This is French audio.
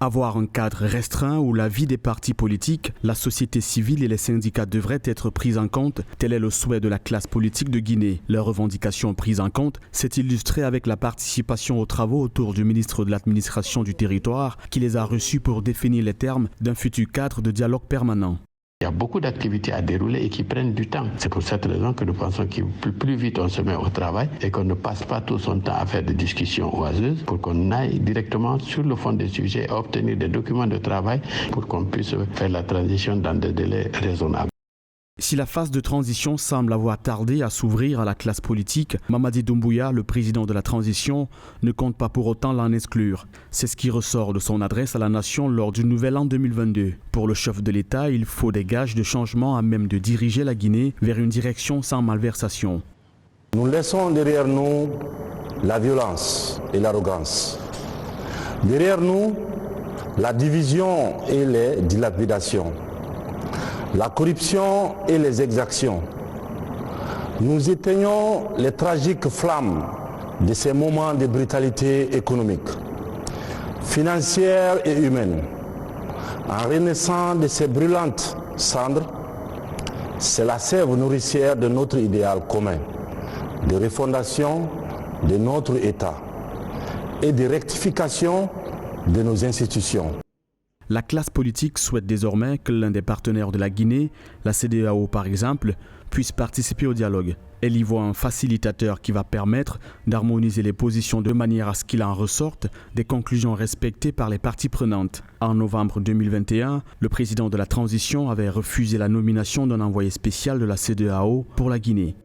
Avoir un cadre restreint où la vie des partis politiques, la société civile et les syndicats devraient être pris en compte, tel est le souhait de la classe politique de Guinée. Leurs revendications prises en compte s'est illustrée avec la participation aux travaux autour du ministre de l'administration du territoire qui les a reçus pour définir les termes d'un futur cadre de dialogue permanent. Il y a beaucoup d'activités à dérouler et qui prennent du temps. C'est pour cette raison que nous pensons que plus vite on se met au travail et qu'on ne passe pas tout son temps à faire des discussions oiseuses pour qu'on aille directement sur le fond des sujets et obtenir des documents de travail pour qu'on puisse faire la transition dans des délais raisonnables. Si la phase de transition semble avoir tardé à s'ouvrir à la classe politique, Mamadi Doumbouya, le président de la transition, ne compte pas pour autant l'en exclure. C'est ce qui ressort de son adresse à la nation lors du Nouvel An 2022. Pour le chef de l'État, il faut des gages de changement à même de diriger la Guinée vers une direction sans malversation. Nous laissons derrière nous la violence et l'arrogance. Derrière nous, la division et les dilapidations. La corruption et les exactions. Nous éteignons les tragiques flammes de ces moments de brutalité économique, financière et humaine. En renaissant de ces brûlantes cendres, c'est la sève nourricière de notre idéal commun, de refondation de notre État et de rectification de nos institutions. La classe politique souhaite désormais que l'un des partenaires de la Guinée, la CEDEAO par exemple, puisse participer au dialogue. Elle y voit un facilitateur qui va permettre d'harmoniser les positions de manière à ce qu'il en ressorte des conclusions respectées par les parties prenantes. En novembre 2021, le président de la transition avait refusé la nomination d'un envoyé spécial de la CEDEAO pour la Guinée.